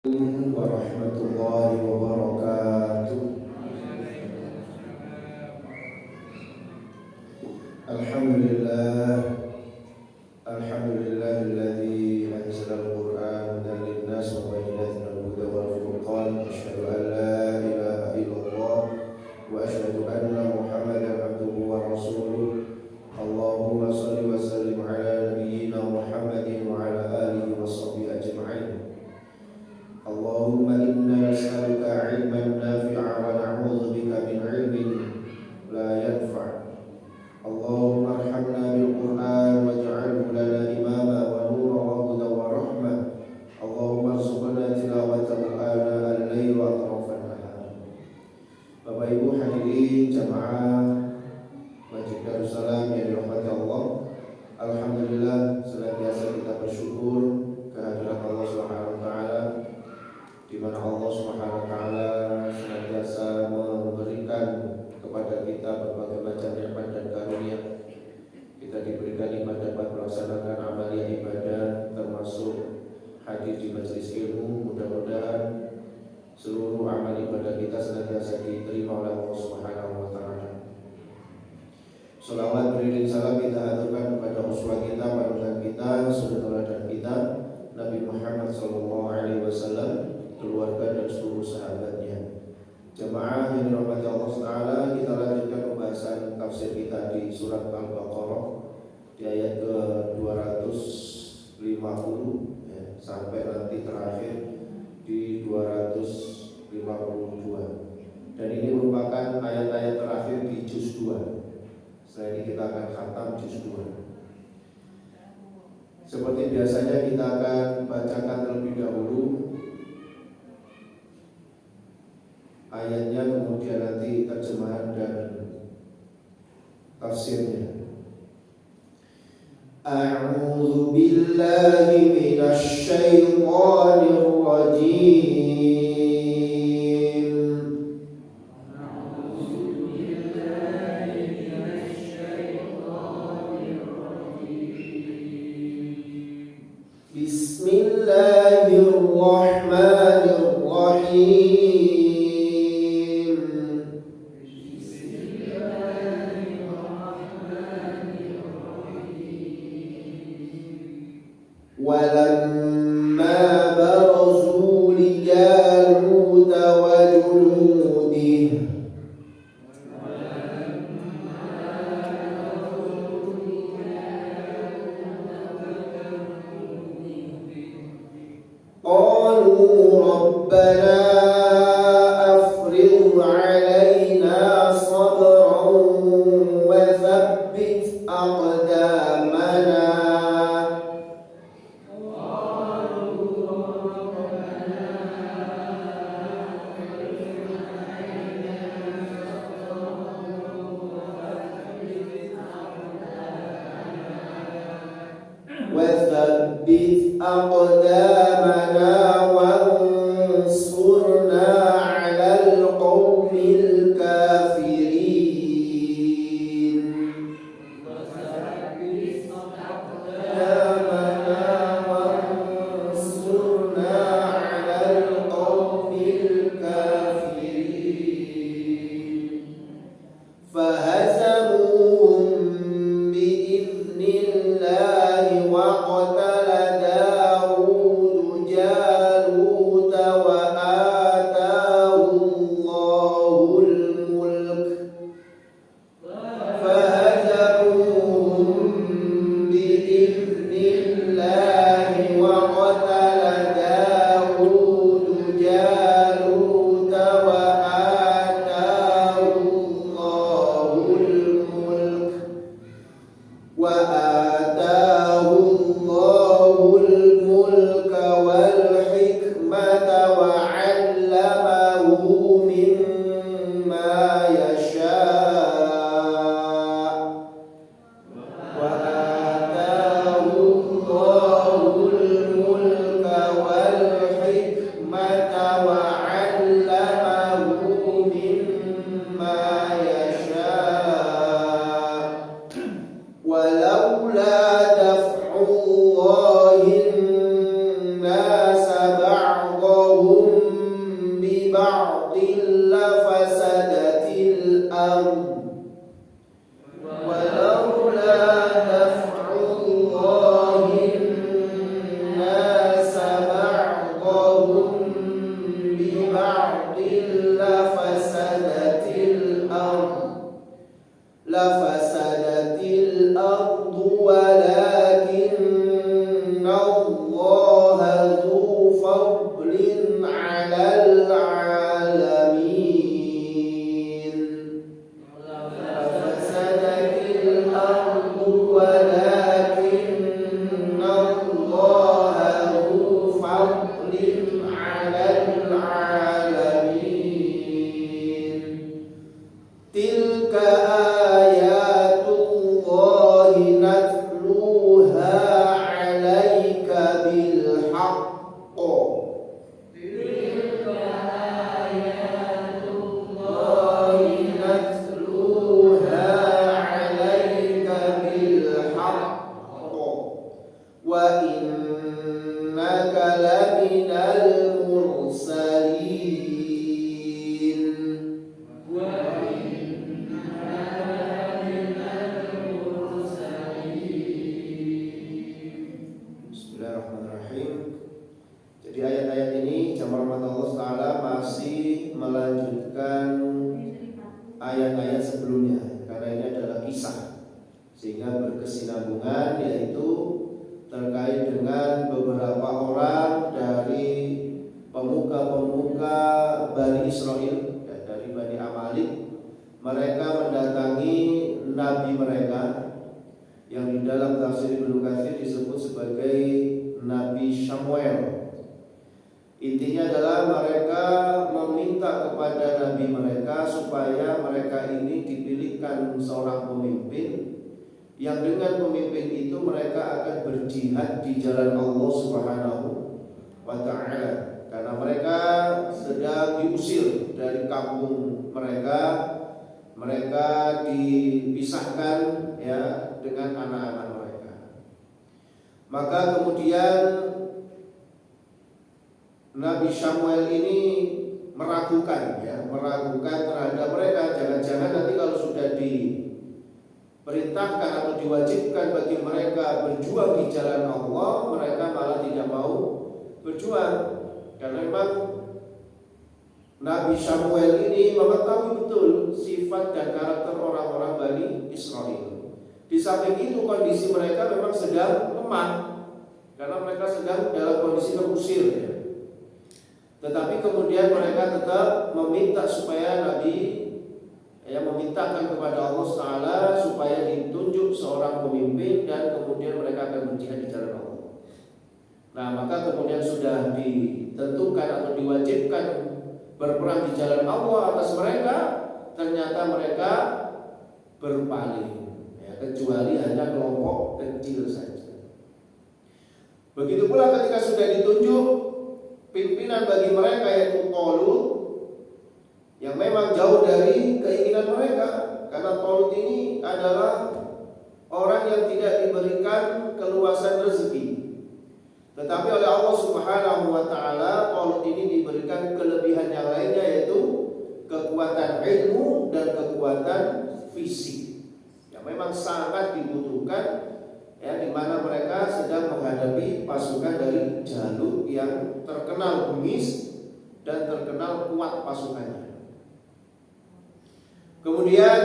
Warahmatullahi wabarakatuh. Alhamdulillah, alhamdulillahilladzi anzala al-Qur'ana hudan lin-nas wa bayyinatin al-huda wal furqan. Asyhadu an la ilaha illallah wa asyhadu anna Muhammadan abduhu wa rasuluh. Allahumma shalli wa sallim ala nabiyyina Muhammadin wa ala alihi wa sahbihi ajma'in. Allahumma inna nas'aluka 'ilman nafi'an wa na'udzu bika min 'ilmin la yanfa'. Allahumma arhamna bil Qur'an waj'alhu lana imama wa nuran wa hudan wa rahmah. Allahumma arzuqna tilawatahu ana al-lail wa atrafan nahar. Bapak Ibu hadirin jamaah Masjid Darussalam yang dirahmati Allah. Alhamdulillah, senantiasa kita bersyukur kehadirat Allah Subhanahu wa taala, di mana Allah Subhanahu wa taala senantiasa memberikan kepada kita berbagai macam nikmat dan karunia. Kita diberikan nikmat dapat melaksanakan amalia ibadah, termasuk hadir di majelis ilmu. Mudah-mudahan seluruh amal ibadah kita senantiasa diterima oleh Allah Subhanahu wa taala. Salawat beriring salam kita aturkan kepada uswah kita, panutan kita, suri tauladan kita, Nabi Muhammad sallallahu alaihi wasallam, keluarga dan seluruh sahabatnya. Jemaah yang dirahmati Allah Taala, kita lanjutkan pembahasan tafsir kita di surat Al-Baqarah di ayat ke-250 ya, sampai nanti terakhir di 252. Dan ini merupakan ayat-ayat terakhir di juz 2. Setelah ini kita akan khatam juz 2. Seperti biasanya kita akan bacakan terlebih dahulu ayatnya, kemudian nanti terjemahan dan tafsirnya. A'udzu billahi minasy syaithanir rajim. Bismillahirrahmanirrahim. Walamma barazu li Jalut wa junudihi qalu rabbana afrigh 'alaina sabran wa thabbit aqdamana. وثبت أقدامنا وانصرنا على القوم الكافرين. وثبت أقدامنا وانصرنا على القوم الكافرين. فهزموهم بإذن الله وقتل داود yang merahmati Allah Ta'ala masih melanjutkan ayat-ayat sebelumnya, karena ini adalah kisah sehingga berkesinambungan, yaitu terkait dengan beberapa orang dari pemuka-pemuka Bani Israel, ya, dari Bani Amalek. Mereka mendatangi nabi mereka yang di dalam tafsir Ibnu Katsir disebut sebagai Nabi Samuel. Intinya adalah mereka meminta kepada nabi mereka supaya mereka ini dipilihkan seorang pemimpin yang dengan pemimpin itu mereka akan berjihad di jalan Allah Subhanahu wa Ta'ala, karena mereka sedang diusir dari kampung mereka. Mereka dipisahkan, ya, dengan anak-anak mereka. Maka kemudian Nabi Samuel ini meragukan terhadap mereka. Jangan-jangan nanti kalau sudah diperintahkan atau diwajibkan bagi mereka berjuang di jalan Allah, mereka malah tidak mau berjuang. Karena memang Nabi Samuel ini mengetahui betul sifat dan karakter orang-orang Bani Israel. Di samping itu kondisi mereka memang sedang lemah, karena mereka sedang dalam kondisi terusir, ya. Tetapi kemudian mereka tetap meminta supaya Nabi memintakan kepada Allah Ta'ala supaya ditunjuk seorang pemimpin dan kemudian mereka akan berjihad di jalan Allah. Nah, maka kemudian sudah ditentukan atau diwajibkan berperang di jalan Allah atas mereka, ternyata mereka berpaling, ya, kecuali hanya kelompok kecil saja. Begitu pula ketika sudah ditunjuk pimpinan bagi mereka, yaitu Talut, yang memang jauh dari keinginan mereka, karena Talut ini adalah orang yang tidak diberikan keluasan rezeki. Tetapi oleh Allah Subhanahu wa Ta'ala, Talut ini diberikan kelebihan yang lainnya, yaitu kekuatan ilmu dan kekuatan fisik yang memang sangat dibutuhkan, ya, di mana mereka sedang menghadapi pasukan dari Jalut yang terkenal bengis dan terkenal kuat pasukannya. Kemudian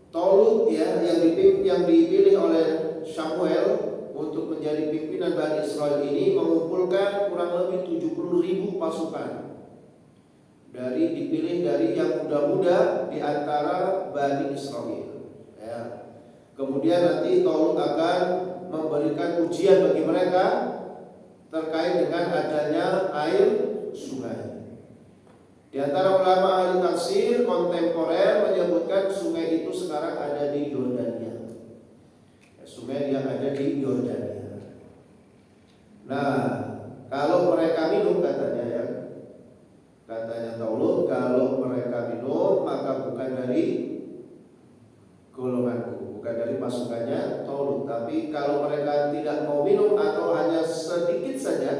Talut, ya, yang dipilih oleh Samuel untuk menjadi pimpinan Bani Israel ini mengumpulkan kurang lebih 70.000 pasukan. Dipilih dari yang muda-muda di antara Bani Israel, ya. Kemudian nanti Talut akan memberikan ujian bagi mereka terkait dengan adanya air sungai. Di antara ulama ahli tafsir kontemporer menyebutkan sungai itu sekarang ada di Yordania. Sungai yang ada di Yordania. Nah, kalau mereka minum, katanya Talut, kalau mereka minum maka bukan dari golonganku, bukan dari pasukannya Talut. Tapi kalau mereka tidak mau minum atau hanya sedikit saja,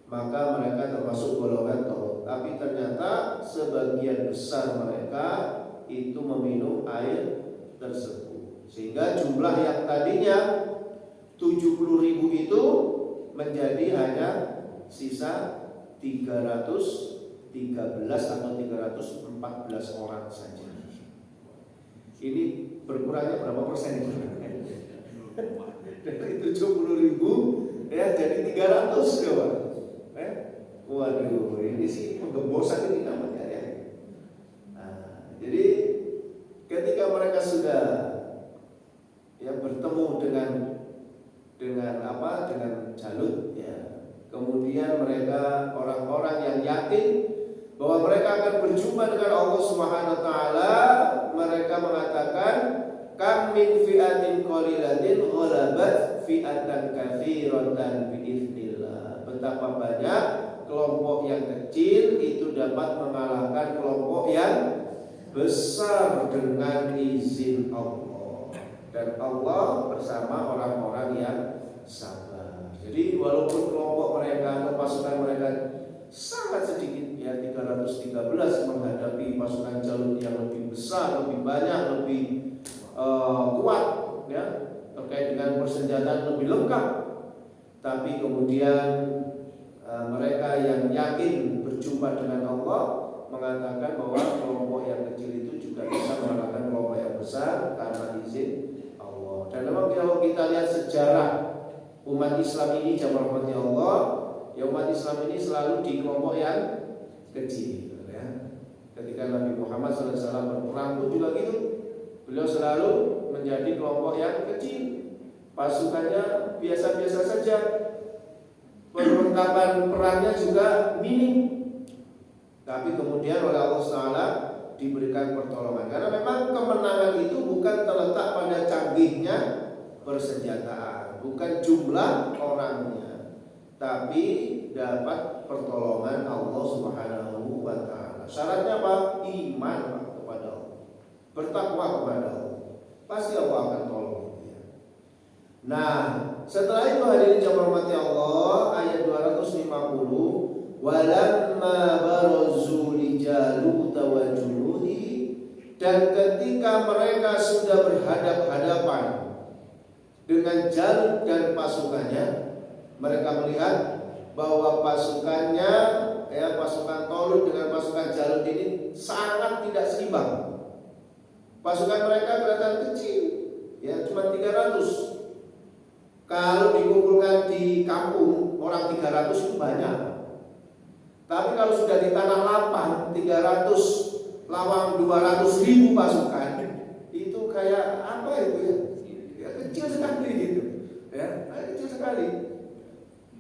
maka mereka termasuk golongan Talut. Tapi ternyata sebagian besar mereka itu meminum air tersebut. Sehingga jumlah yang tadinya 70.000 itu menjadi hanya sisa 313 atau 314 orang saja. Ini berkurangnya berapa persen? Dari 70.000 ya jadi 300, kawan. Waduh, ini sih penggembosan ini namanya, ya. Nah, jadi ketika mereka sudah bertemu dengan Jalut, ya, kemudian mereka orang-orang yang yakin bahwa mereka akan berjumpa dengan Allah Subhanahu wa Ta'ala, mereka mengatakan kam min fi'atin qalilatin ghalabat fi'atan katsiratan biiznillah. Betapa banyak kelompok yang kecil itu dapat mengalahkan kelompok yang besar dengan izin Allah, dan Allah bersama orang-orang yang sabar. Jadi walaupun kelompok mereka atau pasukan mereka sangat sedikit, ya, 313 menghadapi pasukan Jalut yang lebih besar, lebih banyak, lebih kuat, ya, terkait dengan persenjataan lebih lengkap. Tapi kemudian mereka yakin berjumpa dengan Allah mengatakan bahwa kelompok yang kecil itu juga bisa mengalahkan kelompok yang besar karena izin Allah. Dan memang kalau kita lihat sejarah umat Islam ini, jamaah rahmati Allah, ya umat Islam ini selalu di kelompok yang kecil. Ya. Ketika Nabi Muhammad SAW berperang pun juga gitu, beliau selalu menjadi kelompok yang kecil. Pasukannya biasa-biasa saja, perlengkapan perangnya juga minim. Tapi kemudian oleh Allah SWT diberikan pertolongan. Karena memang kemenangan itu bukan terletak pada canggihnya persenjataan, bukan jumlah orangnya, tapi dapat pertolongan Allah Subhanahu wa Ta'ala. Syaratnya apa? Iman kepada Allah, bertakwa kepada Allah. Pasti Allah akan tolong. Nah, setelah itu hadirin jamaah rahmati Allah, ayat 250, walamma barazu li Jalut wa junudihi, dan ketika mereka sudah berhadap-hadapan dengan Jalut dan pasukannya, mereka melihat bahwa pasukannya, pasukan Talut dengan pasukan Jalut ini sangat tidak seimbang. Pasukan mereka kelihatan kecil, ya cuma 300. Kalau dikumpulkan di kampung orang 300 itu banyak. Tapi kalau sudah di tanah lapang 300 lawan 200.000 pasukan, itu kayak apa itu ya? Ya kecil sekali gitu. Ya, kecil sekali.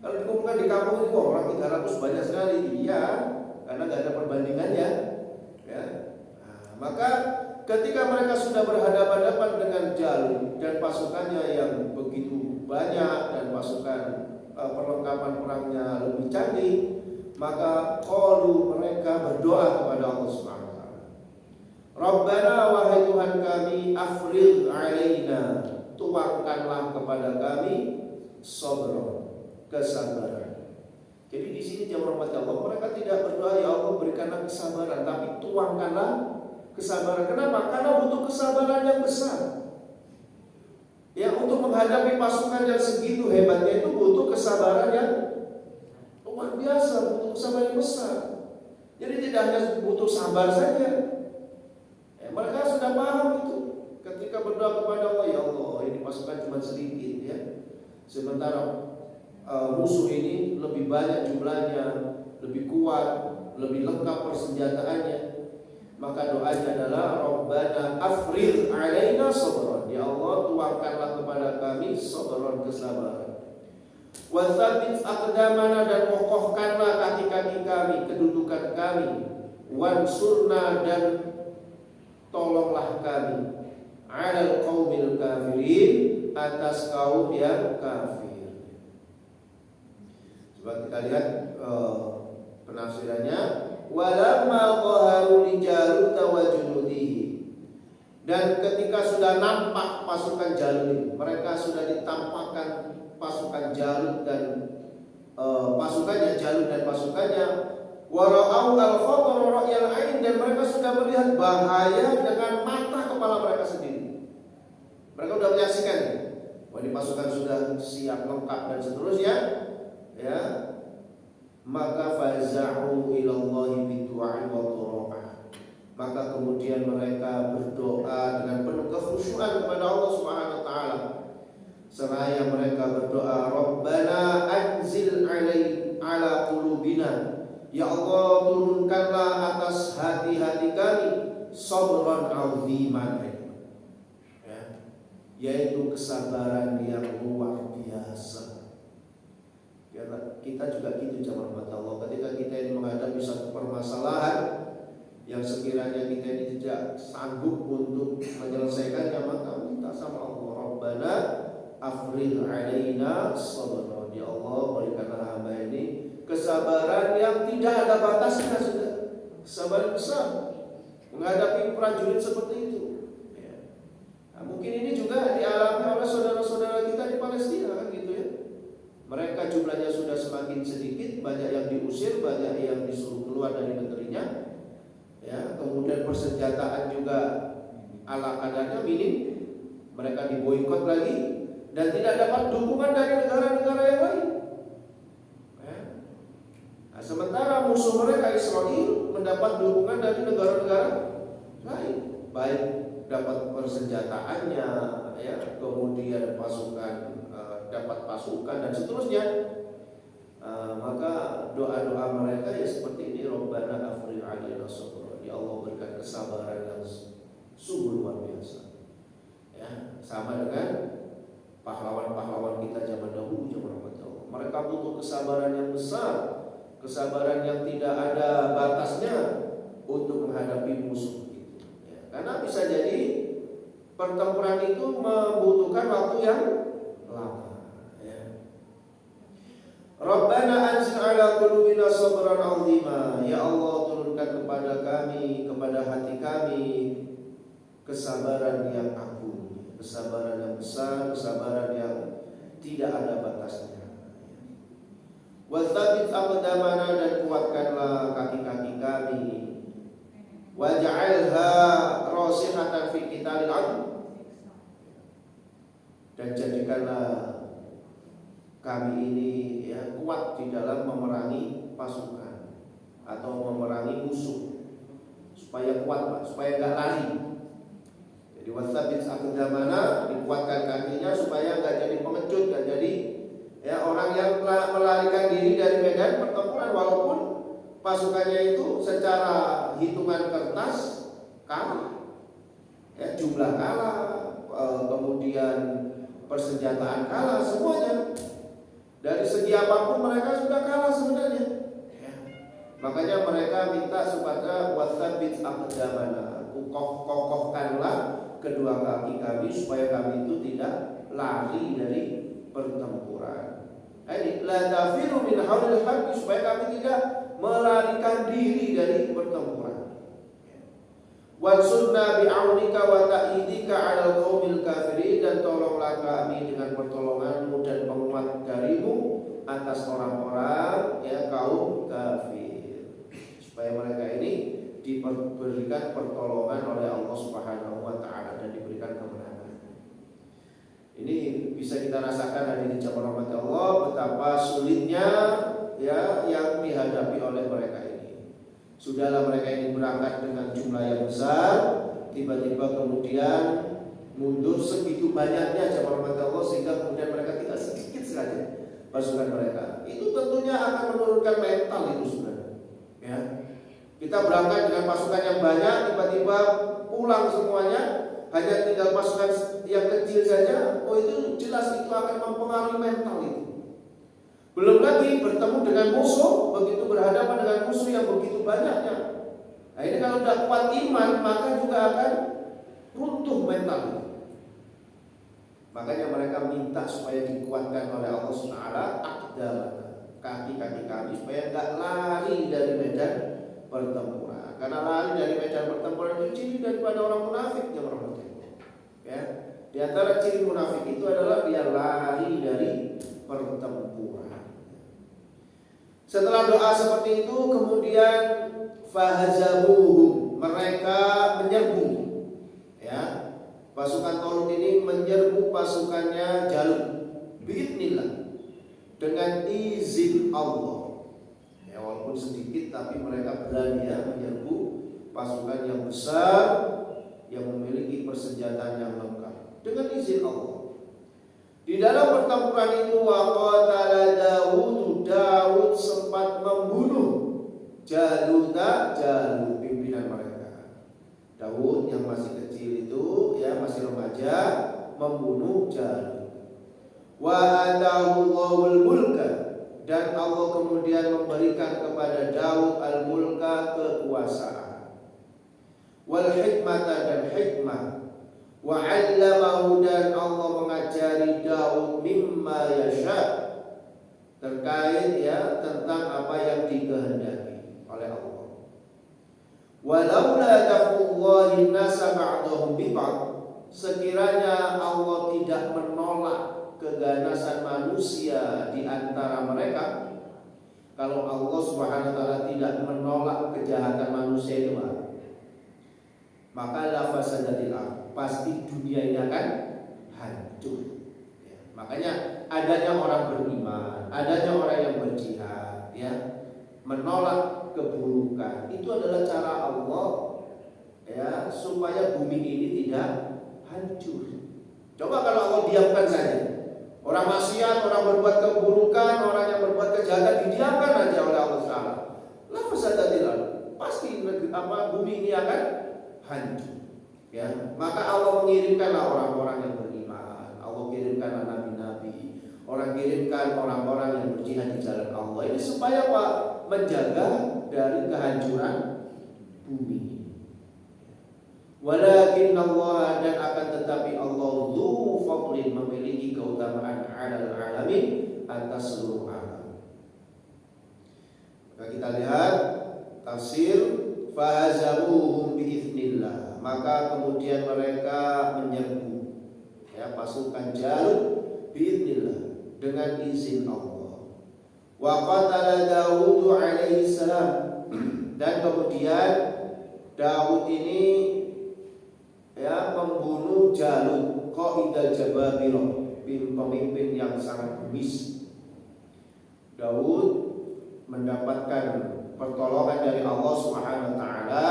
Kalau dikumpulkan di kampung itu orang 300 banyak sekali. Iya, karena nggak ada perbandingannya. Ya. Nah, maka ketika mereka sudah berhadapan-hadapan dengan Jalut dan pasukannya yang begitu banyak dan pasukan perlengkapan perangnya lebih canggih, maka qalu, mereka berdoa kepada Allah Subhanahu wa taala. Rabbana, wahai Tuhan kami, afrigh alaina, tuangkanlah kepada kami sabra, kesabaran. Jadi di sini jamaah rahmat Allah, mereka tidak berdoa ya Allah berikanlah kesabaran, tapi tuangkanlah kesabaran. Kenapa? Karena butuh kesabaran yang besar. Ya, untuk menghadapi pasukan yang segitu hebatnya itu butuh kesabaran yang luar biasa, butuh kesabaran yang besar. Jadi tidak hanya butuh sabar saja. Mereka sudah paham itu. Ketika berdoa kepada Allah, ya Allah, ini pasukan cuma sedikit ya. Sementara musuh ini lebih banyak jumlahnya, lebih kuat, lebih lengkap persenjataannya. Maka doanya adalah Rabbana afrigh alaina sabran, ya Allah tuangkanlah kepada kami sabran, kesabaran. Wa tsabbit aqdamana, dan kokohkanlah kaki-kaki kami, kedudukan kami. Wansurna, dan tolonglah kami. Alal qaumil kafirin, atas kaum yang kafir. Coba kita lihat penafsirannya. Walamma qaharu li Jalut wa junudihi, dan ketika sudah nampak pasukan Jalut, mereka sudah ditampakkan pasukan Jalut dan pasukannya, Jalut dan pasukannya, wa ra'au al-khatar ra'yal ain, dan mereka sudah melihat bahaya dengan mata kepala mereka sendiri. Mereka sudah menyaksikan, wah ini pasukan sudah siap lengkap dan seterusnya, ya. Maka faza'u ilallahi bidu'ai wa dhura'ah, maka kemudian mereka berdoa dengan penuh kekhusyuan kepada Allah Subhanahu wa taala. Seraya mereka berdoa, Rabbana anzil ala qulubina, ya Allah turunkanlah atas hati-hati kami sabran 'aziman, ya, yaitu kesabaran yang luar biasa. Kita juga gitu jamaah Allah, ketika kita ini menghadapi satu permasalahan yang sekiranya kita ini tidak sanggup untuk menyelesaikannya, maka minta sama Allah, Rabbana afrigh alaina sabra, ya Allah berikanlah hamba ini kesabaran yang tidak ada batasnya, sudah kesabaran besar menghadapi prajurit seperti itu. Nah, mungkin ini juga dialami oleh saudara-saudara kita di Palestina, kan gitu ya. Mereka jumlahnya sudah semakin sedikit, banyak yang diusir, banyak yang disuruh keluar dari negerinya. Ya, kemudian persenjataan juga ala kadarnya minim. Mereka diboikot lagi dan tidak dapat dukungan dari negara-negara yang lain. Ya. Nah, sementara musuh mereka Israel mendapat dukungan dari negara-negara lain, baik dapat persenjataannya, ya, kemudian pasukan, dapat pasukan dan seterusnya. Maka doa-doa mereka ya seperti ini, Rabbana afrigh 'alaina sabra, ya Allah berikan kesabaran yang sungguh luar biasa. Ya, sama dengan pahlawan-pahlawan kita zaman dahulu, zaman Rasulullah. Mereka butuh kesabaran yang besar, kesabaran yang tidak ada batasnya untuk menghadapi musuh itu. Ya, karena bisa jadi pertempuran itu membutuhkan waktu yang lama. Ya. Rabbana anzil ala qulubina sabran 'azima, ya Allah turunkan kepada kami, kepada hati kami kesabaran yang agung, kesabaran yang besar, kesabaran yang tidak ada batasnya. Wa tsabbit aqdamana, dan kuatkanlah kaki-kaki kami. Waj'alha rasikhatan fi qitalil 'adw, dan jadikanlah kami ini ya kuat di dalam memerangi pasukan atau memerangi musuh, supaya kuat Pak, supaya enggak lari. Jadi wasabit aqdamana, dikuatkan kakinya supaya enggak jadi pengecut, enggak jadi ya orang yang melarikan diri dari medan pertempuran, walaupun pasukannya itu secara hitungan kertas kalah, ya, jumlah kalah, kemudian persenjataan kalah, semuanya dari segi apapun mereka sudah kalah sebenarnya. Ya. Makanya mereka minta supaya wasabit aqdamana, kokohkanlah kedua kaki kami supaya kami itu tidak lari dari pertempuran. Ini la tafiru min haulil harbi, supaya kami tidak melarikan diri dari pertempuran. Wansurna bi'aunika wa ta'idika 'alal qaumil kafirin, dan tolonglah kami dengan pertolonganmu dan penguat darimu atas orang-orang ya kaum kafir, supaya mereka ini diberikan pertolongan oleh Allah Subhanahu wa taala dan diberikan kemenangan. Ini bisa kita rasakan hari ini zaman rahmat Allah, betapa sulitnya ya yang dihadapi oleh mereka ini. Sudahlah mereka ini berangkat dengan jumlah yang besar, tiba-tiba kemudian mundur segitu banyaknya zaman rahmat Allah, sehingga kemudian mereka tinggal sedikit saja pasukan mereka. Itu tentunya akan menurunkan mental itu sebenarnya. Ya. Kita berangkat dengan pasukan yang banyak, tiba-tiba pulang semuanya, hanya tinggal pasukan yang kecil saja. Oh, itu jelas itu akan mempengaruhi mental itu. Belum lagi bertemu dengan musuh, begitu berhadapan dengan musuh yang begitu banyaknya. Nah, ini kalau tidak kuat iman, maka juga akan runtuh mental itu. Makanya mereka minta supaya dikuatkan oleh Allah SWT kaki-kaki kami, supaya tidak lari dari medan pertempuran. Karena lari dari medan pertempuran itu ciri daripada orang munafik yang berhati. Ya, di antara ciri munafik itu adalah dia lari dari pertempuran. Setelah doa seperti itu, kemudian fahazabuhum, mereka menyerbu. Ya, pasukan Talut ini menyerbu pasukannya Jalut biidznillah, dengan izin Allah. Ya, walaupun sedikit tapi mereka berani ya menyerbu pasukan yang besar yang memiliki persenjataan yang lengkap dengan izin Allah. Di dalam pertempuran itu waqatala Daud sempat membunuh Jalut pimpinan mereka. Daud yang masih kecil itu ya masih remaja membunuh Jalut. Wa atahu Allahul mulka, dan Allah kemudian memberikan kepada Daud al-mulka, kekuasaan, wal hikmata, dan hikmah, wa 'allamahu, dan Allah mengajari Daud mimma yasha, terkait ya tentang apa yang dikehendaki oleh Allah. Walaula dafullahi nasa ba'dahum bi ba'd, sekiranya Allah tidak menolak keganasan manusia di antara mereka, kalau Allah Subhanahu wa taala tidak menolak kejahatan manusia itu, maka la fasadatil ardh, pasti dunia ini akan hancur. Ya, makanya adanya orang beriman, adanya orang yang berjihad, ya, menolak keburukan. Itu adalah cara Allah ya supaya bumi ini tidak hancur. Coba kalau Allah diamkan saja, orang maksiat, orang berbuat keburukan, orang yang berbuat kejahatan didiamkan aja oleh Allah Taala, la fasadatil ardh, pasti bumi ini akan hancur. Ya, maka Allah mengirimkanlah orang-orang yang beriman, Allah kirimkanlah nabi-nabi, orang kirimkan orang-orang yang berjihad di jalan Allah ini supaya apa? Menjaga dari kehancuran bumi. Walakin Allah, dan akan tetapi Allah dzu fadlin, memiliki keutamaan 'alal alamin, atas seluruh alam. Maka kita lihat tafsir fahazamuhum biiznillah, maka kemudian mereka menyerbu ya pasukan Jalut biiznillah, dengan izin Allah. Wa qatala Daud alaihi salam, dan kemudian Daud ini ya membunuh Jalut, qaidal jababirah, pemimpin yang sangat bengis. Daud mendapatkan pertolongan dari Allah Subhanahu wa taala,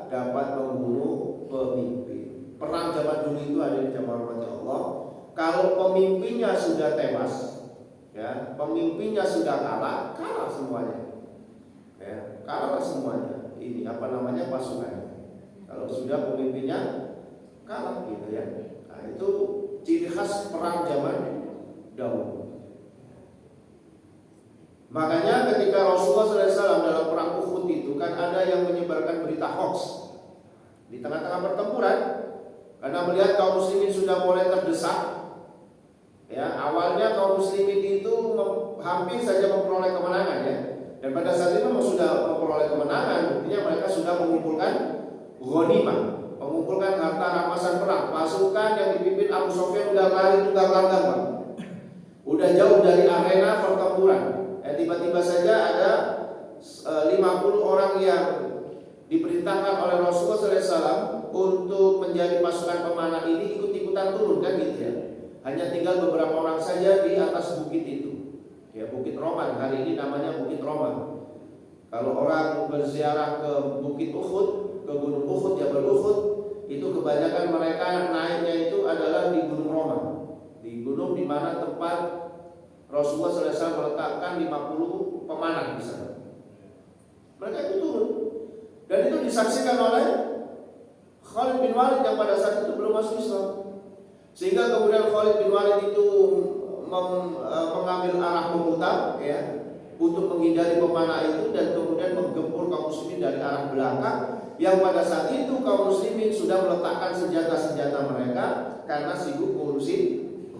dapat membunuh pemimpin. Perang zaman dulu itu ada di zaman Allah. Kalau pemimpinnya sudah tewas, ya, pemimpinnya sudah kalah semuanya. Ya, kalah semuanya. Ini apa namanya, pasukan. Kalau sudah pemimpinnya kalah gitu ya. Nah, itu ciri khas perang zaman Daud. Makanya ketika Rasulullah SAW dalam perang Uhud itu kan ada yang menyebarkan berita hoax di tengah-tengah pertempuran, karena melihat kaum muslimin sudah mulai terdesak. Ya, awalnya kaum muslimin itu hampir saja memperoleh kemenangan ya. Dan pada saat itu memang sudah memperoleh kemenangan, buktinya mereka sudah mengumpulkan ghanimah, mengumpulkan harta rampasan perang. Pasukan yang dipimpin Abu Sufyan udah lari tunggang-tunggang, udah jauh dari arena pertempuran. Tiba-tiba saja ada 50 orang yang diperintahkan oleh Rasulullah SAW untuk menjadi pasukan pemanah ini ikut-ikutan turun kan gitu ya. Hanya tinggal beberapa orang saja di atas bukit itu. Ya, Bukit Roman, hari ini namanya Bukit Roman. Kalau orang berziarah ke Bukit Uhud, ke Gunung Uhud, Jabal Uhud, itu kebanyakan mereka naiknya itu adalah di Gunung Roman. Di gunung di mana tempat Rasulullah SAW meletakkan 50 pemanah di sana. Mereka itu turun, dan itu disaksikan oleh Khalid bin Walid yang pada saat itu belum masuk Islam. Sehingga kemudian Khalid bin Walid itu mengambil arah memutar ya, untuk menghindari pemanah itu, dan kemudian menggempur kaum muslimin dari arah belakang, yang pada saat itu kaum muslimin sudah meletakkan senjata-senjata mereka karena sibuk ngurusin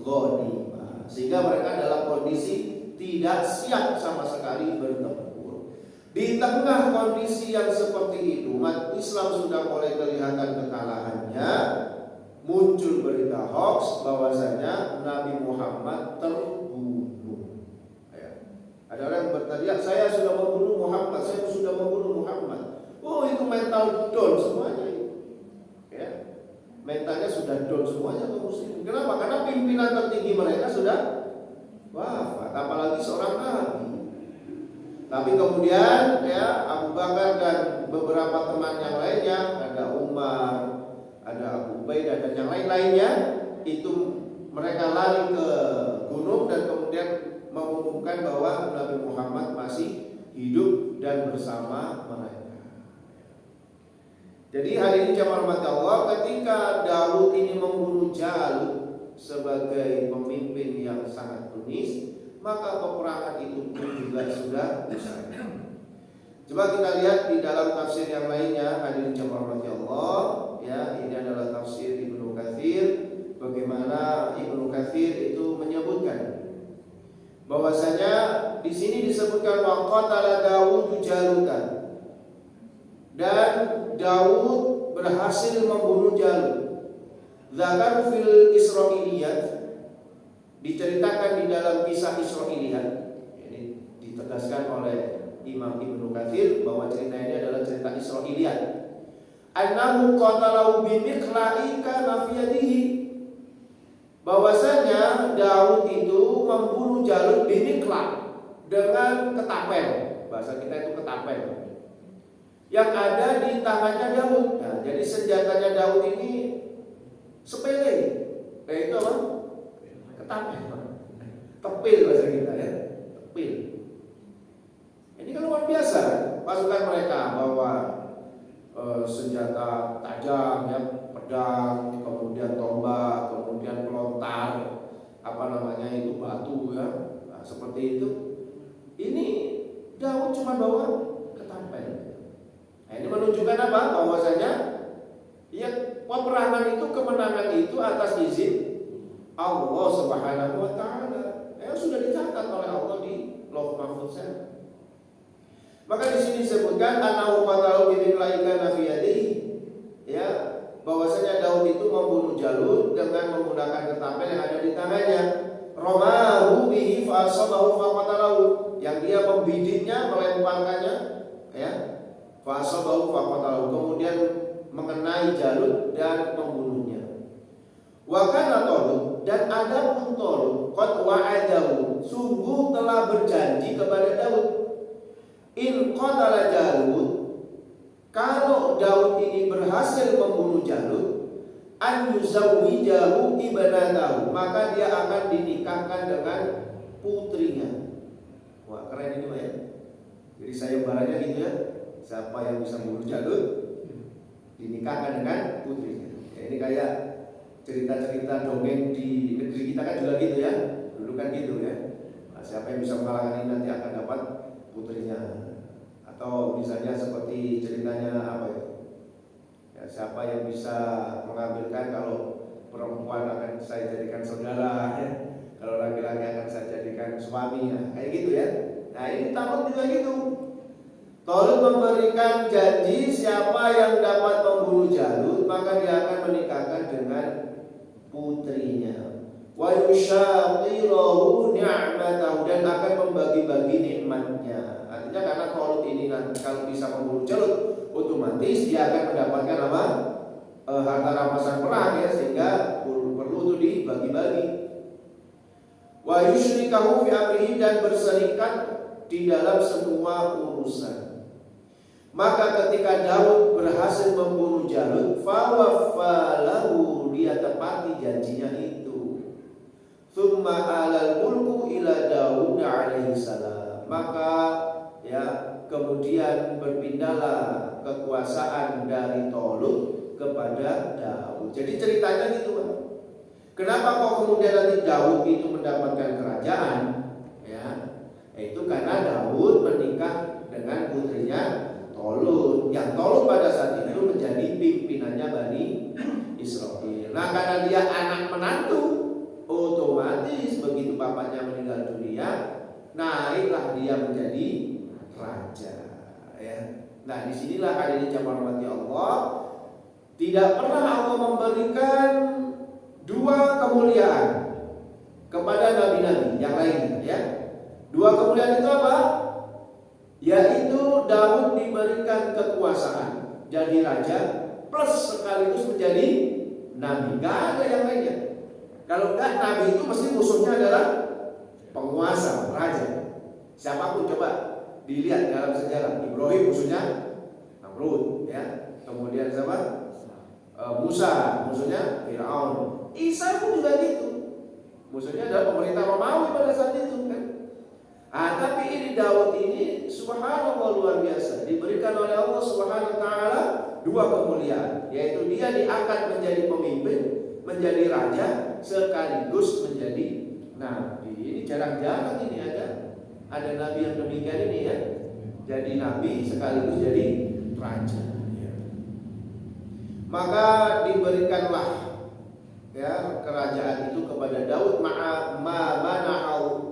ghanimah. Sehingga mereka dalam kondisi tidak siap sama sekali bertempur. Di tengah kondisi yang seperti itu, umat Islam sudah mulai kelihatan kekalahannya. Muncul berita hoax bahwasanya Nabi Muhammad terbunuh. Ya. Ada orang yang berteriak, saya sudah membunuh Muhammad, saya sudah membunuh Muhammad. Oh, itu mental down semuanya. Ya. Mentalnya sudah down semuanya kaum muslimin. Kenapa? Karena pimpinan tertinggi mereka sudah wafat, apalagi seorang nabi. Tapi kemudian ya Abu Bakar dan beberapa teman yang lainnya, ada Umar, ada Abu Ubaidah dan yang lain-lainnya, itu mereka lari ke gunung dan kemudian mengumumkan bahwa Nabi Muhammad masih hidup dan bersama mereka. Jadi hari ini jemaah rahmat Allah, ketika Daud ini membunuh Jalut sebagai pemimpin yang sangat bengis, maka peperangan itu pun juga sudah usai. Coba kita lihat di dalam tafsir yang lainnya, hadirin jemaah rahmat Allah, ya, ini adalah tafsir Ibnu Katsir. Bagaimana Ibnu Katsir itu menyebutkan bahwasanya di sini disebutkan wa qatala Daud Jalutan, dan Daud berhasil membunuh Jalut. Zakar fil Israiliyat, diceritakan di dalam kisah Israiliyat. Ini ditegaskan oleh Imam Ibnu Katsir bahwa cerita ini adalah cerita Israiliyat. Annahu qatalahu bi miqla'i kana fi yadihi, bahwasanya Daud itu membunuh Jalut bi miqla', dengan ketapel. bahasa kita itu ketapel, yang ada di tangannya Daud. Nah, jadi senjatanya Daud ini sepele, itu apa? Ketapel, tepil bahasa kita ya, tepil. Ini kan luar biasa, pasukan mereka bawa senjata tajam ya, pedang, kemudian tombak, kemudian pelontar, apa namanya itu batu ya, nah, seperti itu. Ini Daud cuma bawa ketapel. Nah, ini menunjukkan apa? Bahwasanya ya peperangan itu, kemenangan itu atas izin Allah Subhanahu wa taala. Ya sudah dicatat oleh Allah di Lauh Mahfuznya. Maka di sini disebutkan annahu qatalu billahi fi yadihi, ya, bahwasanya Daud itu membunuh Jalut dengan menggunakan ketapel yang ada di tangannya. Ramahu bihi fa asabahu fa qatalahu, yang dia membidiknya, melemparkannya, ya, fa asabahu fa qatalahu, kemudian mengenai Jalut dan membunuhnya. Wa kana Talut, dan adapun Talut qad wa'adahu, sungguh telah berjanji kepada Daud, in qatala Jalut, kalau Daud ini berhasil membunuh Jalut, an yuzawwijahu ibnatahu, maka dia akan dinikahkan dengan putrinya. Wah, keren ini Pak ya. Jadi sayembaranya gitu ya. Siapa yang bisa membunuh Jalut dinikahkan dengan putrinya. Ya, ini kayak cerita-cerita dongeng di negeri kita kan juga gitu ya. Dulu kan gitu ya. Nah, siapa yang bisa mengalahkan ini nanti akan dapat putrinya. Atau misalnya seperti ceritanya apa itu? Ya, siapa yang bisa mengambilkan, kalau perempuan akan saya jadikan saudara ya. Kalau laki-laki akan saya jadikan suami ya. Kayak gitu ya. Nah, ini Talut juga gitu. Talut memberikan janji siapa yang dapat membunuh Jalut maka dia akan menikahkan dengan putrinya. Wa yusyaqiruhu ni'matahu, dan akan membagi-bagi nikmatnya. Artinya karena Talut ini nanti kalau bisa membunuh Jalut, otomatis dia akan mendapatkan apa? Harta rampasan perang ya, sehingga perlu itu dibagi-bagi. Wa yusyrikahu fi amrihi, dan berserikat di dalam semua urusan. Maka ketika Daud berhasil membunuh Jalut, fa waffalahu, dia tepati janjinya itu. Tsumma alal mulku ila Daud alaihi salam, maka ya kemudian berpindahlah kekuasaan dari Talut kepada Daud. Jadi ceritanya gitu Pak. Kenapa kok kemudian nanti Daud itu mendapatkan kerajaan? Ya, itu karena Daud menikah dengan putrinya Talut, yang Talut pada saat itu menjadi pimpinannya Bani Israil. Nah, karena dia anak menantu, otomatis begitu bapaknya meninggal dunia, naiklah dia menjadi raja. Ya. Nah, disinilah hadirin jamaah rahmati Allah, tidak pernah Allah memberikan dua kemuliaan kepada nabi-nabi yang lainnya. Ya. Dua kemuliaan itu apa? Yaitu Daud diberikan kekuasaan jadi raja plus sekaligus menjadi nabi. Gak ada yang lainnya. Kalau enggak, nabi itu mesti musuhnya adalah penguasa, raja. Siapapun coba dilihat dalam sejarah. Ibrahim musuhnya Namrud, ya. Kemudian siapa? Musa musuhnya Firaun. Isa pun juga gitu. Musuhnya adalah pemerintah Romawi pada saat itu kan. Tapi ini Daud ini subhanallah luar biasa, diberikan oleh Allah Subhanahu wa taala dua kemuliaan, yaitu dia diangkat menjadi pemimpin, menjadi raja, sekaligus menjadi nabi. Ini jarang-jarang ini ada nabi yang demikian ini ya. Jadi nabi sekaligus jadi raja ya. Maka diberikanlah ya kerajaan itu kepada Daud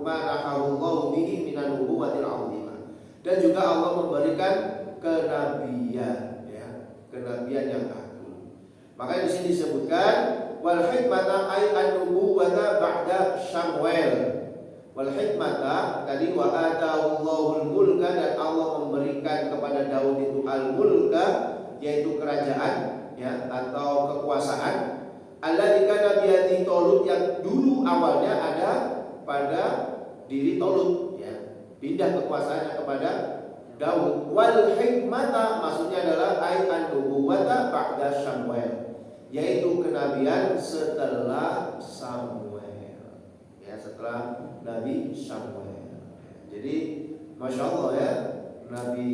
manahallahu bihi minan nubuwatil azimah, dan juga Allah memberikan kenabian ya, kenabian yang agung. Maka di sini disebutkan wal hikmata ay an-nubuwata ba'da Samuel. Wal hikmata tadi wa atahullahu mulka, dan Allah memberikan kepada Daud itu al-mulka, yaitu kerajaan ya atau kekuasaan. Alladzi kana biyadi Talut, yang dulu awalnya ada pada diri Talut ya. Pindah kekuasaannya kepada Daud. Wal hikmata maksudnya adalah an nubuwata ba'da Samuel, yaitu kenabian setelah Samuel. Ya, setelah Nabi Samuel. Jadi Masya Allah ya, Nabi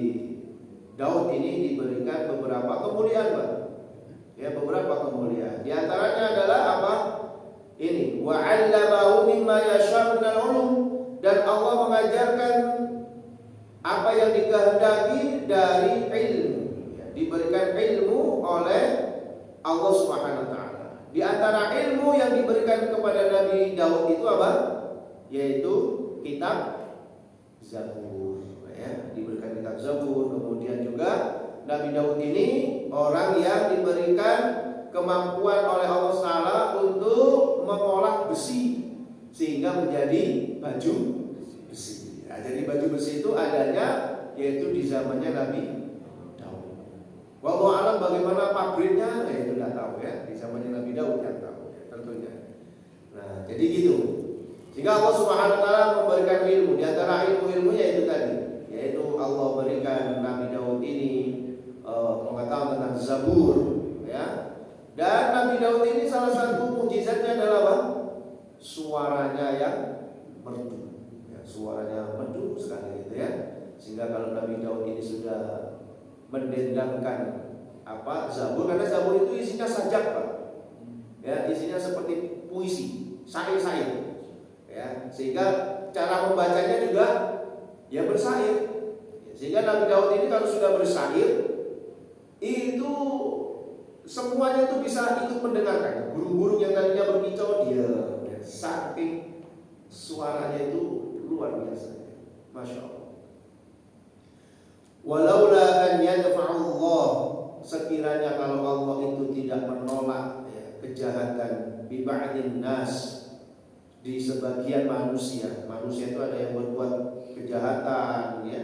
Daud ini diberikan beberapa kemuliaan, Pak. Ya, beberapa kemuliaan. Di antaranya adalah apa? Ini wa 'allamahu mimma yasha'u minal ulum, dan Allah mengajarkan apa yang dikehendaki dari ilmu. Ya, diberikan ilmu oleh Allah Subhanahu wa taala. Di antara ilmu yang diberikan kepada Nabi Daud itu apa? Yaitu kitab Zabur. Ya, diberikan kitab Zabur. Kemudian juga Nabi Daud ini orang yang diberikan kemampuan oleh Allah Taala untuk mengolah besi sehingga menjadi baju besi. Nah, jadi baju besi itu adanya yaitu di zamannya Nabi Daud. Wallahu alam bagaimana pabriknya, itu tidak tahu ya. Di zamannya Nabi Daud yang tahu ya, tentunya. Nah, jadi gitu. Sehingga Allah Subhanahu wa taala memberikan ilmu. Di antara ilmu-ilmunya itu tadi, yaitu Allah berikan Nabi Daud ini mengetahui tentang Zabur, ya. Dan Nabi Daud ini salah satu mukjizatnya adalah apa? Suaranya yang merdu, ya, suaranya merdu sekali gitu ya. Sehingga kalau Nabi Daud ini sudah mendendangkan apa Zabur, karena Zabur itu isinya sajak, Pak. Ya, isinya seperti puisi, syair-syair. Ya, sehingga cara membacanya juga ya bersair. Sehingga Nabi Daud ini kalau sudah bersair itu semuanya itu bisa ikut mendengarkan. Burung-burung yang tadinya berkicau dia, ya, saking suaranya itu luar biasa. Masya Allah. Walaula an yadfa'ullah, sekiranya kalau Allah itu tidak menolak ya, kejahatan bi ba'din nas, di sebagian manusia. Manusia itu ada yang berbuat kejahatan ya.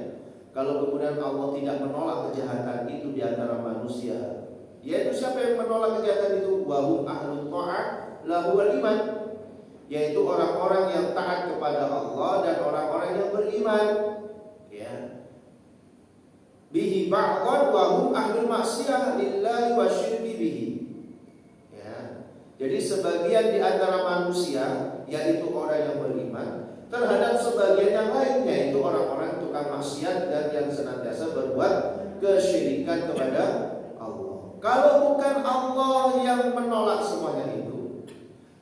Kalau kemudian Allah tidak menolak kejahatan itu di antara manusia, yaitu siapa yang menolak kejahatan itu? Wahum ahlul ta'ah lahu wal iman, yaitu orang-orang yang taat kepada Allah dan orang-orang yang beriman. Ya. Bihi ba'dhan wa hum ahlul maksiyah lillahi wa syirki bihi. Ya. Jadi sebagian di antara manusia, yaitu orang yang beriman, terhadap sebagian yang lain, yaitu orang-orang tukang maksiat dan yang senantiasa berbuat kesyirikan kepada Allah. Kalau bukan Allah yang menolak semuanya itu,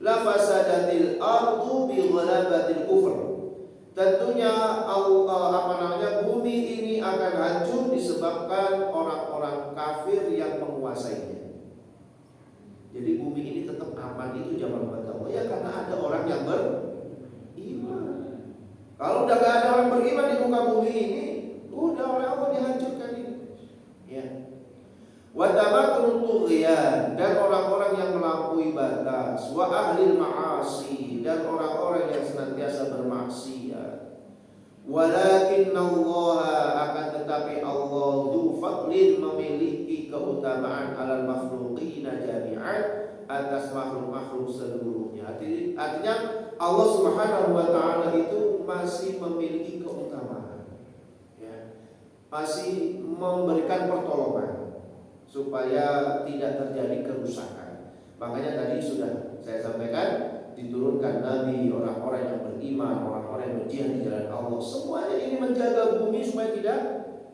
la fasadatil ardu bi ghalabatil kufr. Tentunya bumi ini akan hancur disebabkan orang-orang kafir yang menguasainya. Jadi bumi ini tetap aman itu zaman pertama ya karena ada orang yang beriman. Kalau udah gak ada orang beriman di muka bumi ini, udah oleh Allah dihancurkan ini. Ya. Wa tabakkul tughyan, dan orang-orang yang melampaui batas, wa ahlil ma'asi, dan orang-orang yang senantiasa bermaksiat. Walakinnallaha, akan tetapi Allah dzu fadlin, memiliki keutamaan alal makhluqina jami'an, atas makhluk-makhluk seluruhnya. Artinya Allah Subhanahu wa taala itu masih memiliki keutamaan. Ya. Masih memberikan pertolongan supaya tidak terjadi kerusakan. Makanya tadi sudah saya sampaikan, diturunkan nabi, orang-orang yang beriman, orang-orang yang berjihad di jalan Allah. Semuanya ini menjaga bumi supaya tidak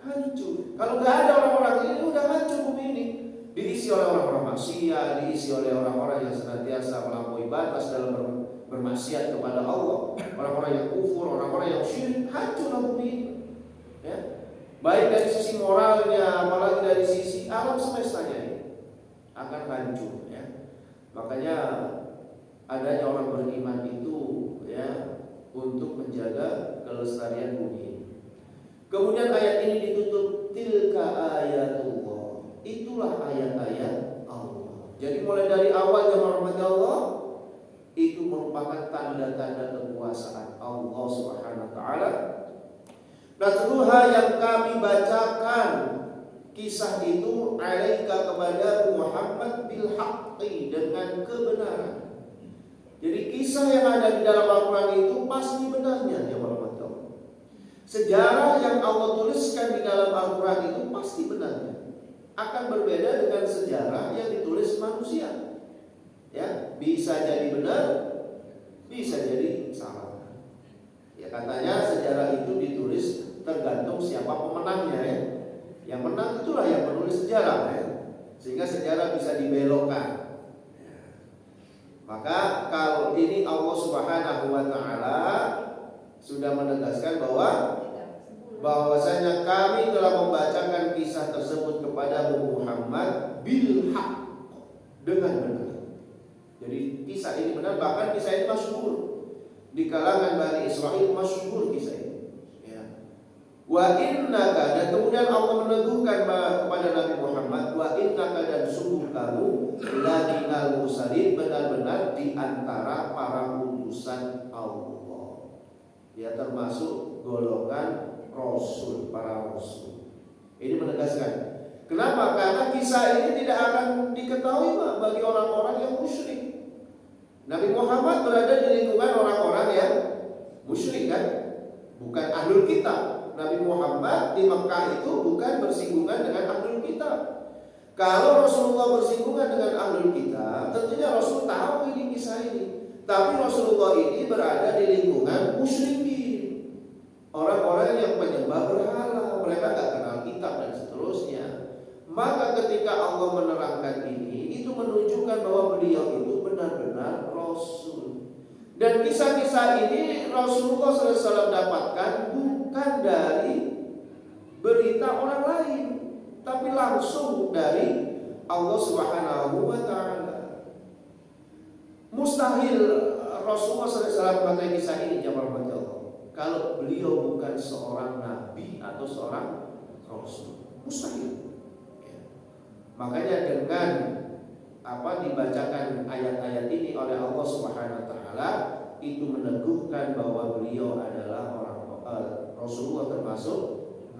hancur. Kalau nggak ada orang-orang ini, udah hancur bumi ini. Diisi oleh orang-orang maksiat, diisi oleh orang-orang yang senantiasa melampaui batas dalam bermaksiat kepada Allah, orang-orang yang kufur, orang-orang yang syirik, hancur bumi ini. Ya. Baik dari sisi moralnya, apalagi dari sisi alam semestanya ini akan hancur. Ya. Makanya adanya orang beriman itu ya untuk menjaga kelestarian bumi. Kemudian ayat ini ditutup tilka ayatullah. Itulah ayat-ayat Allah. Jadi mulai dari awal zaman rahmat Allah itu merupakan tanda-tanda kekuasaan Allah Subhanahu wa taala. Natluha, yang kami bacakan kisah itu alaika kepada Muhammad bil haqqi, dengan kebenaran. Jadi kisah yang ada di dalam Al-Quran itu pasti benarnya ya Allah. Sejarah yang Allah tuliskan di dalam Al-Quran itu pasti benar. Akan berbeda dengan sejarah yang ditulis manusia. Ya, bisa jadi benar, bisa jadi salah. Ya, katanya sejarah itu ditulis tergantung siapa pemenangnya ya. Yang menang itulah yang menulis sejarah ya. Sehingga sejarah bisa dibelokkan. Maka kalau ini Allah Subhanahu wa taala sudah menegaskan bahwasanya kami telah membacakan kisah tersebut kepada Muhammad bil haq, dengan benar. Jadi kisah ini benar, bahkan kisah ini masyhur di kalangan Bani Israel, masyhur kisah ini. Ya. Wa innaka, dan kemudian Allah meneguhkan kepada Nabi Muhammad, wa innaka, dan sungguh kamu laminal mursalin, benar-benar di antara para utusan Allah. Ya, termasuk golongan Rasul, para Rasul. Ini menegaskan. Kenapa? Karena kisah ini tidak akan diketahui bagi orang-orang yang musyrik. Nabi Muhammad berada di lingkungan orang-orang yang musyrik kan, bukan ahlul kitab. Nabi Muhammad di Mekah itu bukan bersinggungan dengan ahlul kitab. Kalau Rasulullah bersinggungan dengan ahlul kitab, tentunya Rasul tahu ini kisah ini. Tapi Rasulullah ini berada di lingkungan musyrikin, orang-orang yang penyembah berhala, mereka gak kenal kitab dan seterusnya. Maka ketika Allah menerangkan ini, itu menunjukkan bahwa beliau itu benar-benar Rasul. Dan kisah-kisah ini Rasulullah SAW dapatkan bukan dari berita orang lain, tapi langsung dari Allah Subhanahu wa taala. Mustahil Rasulullah SAW mengatakan kisah ini jamaah Allah kalau beliau bukan seorang nabi atau seorang rasul. Mustahil. Makanya dengan dibacakan ayat-ayat ini oleh Allah Subhanahu wa taala, itu meneguhkan bahwa beliau adalah Rasulullah, termasuk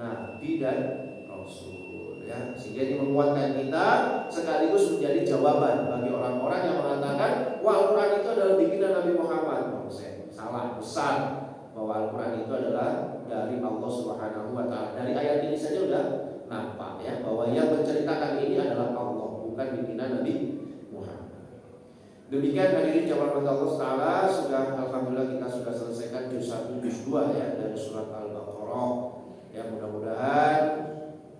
nabi dan rasul ya. Sehingga ini menguatkan kita, sekaligus menjadi jawaban bagi orang-orang yang mengatakan wah, Al-Quran itu adalah bikinan Nabi Muhammad. Salah besar, bahwa Al-Quran itu adalah dari Allah Subhanahu wa taala. Dari ayat ini saja sudah nampak ya, bahwa yang menceritakan ini adalah Allah, bukan bikinan Nabi Muhammad. Demikian hadirin jamaah Allah taala, sudah alhamdulillah kita sudah selesaikan juz 1 juz 2 ya dari surat Al-Baqarah. Ya, mudah-mudahan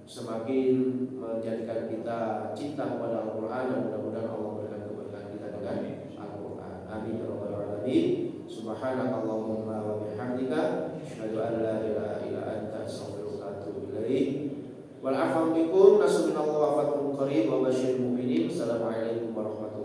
semakin menjadikan kita cinta kepada Al-Quran, dan mudah-mudahan Allah berikan keberkahan kita dengan Al-Quran. Amin ya rabbal alamin. Subhanakallahumma wa bihamdika, asyhadu an la ilaha illa anta, astaghfiruka wa atubu ilaik. Wal afwan bikum, nasallallahu wa fathul qarib wa basyiril mu'minin. Assalamualaikum warahmatullahi wabarakatuh.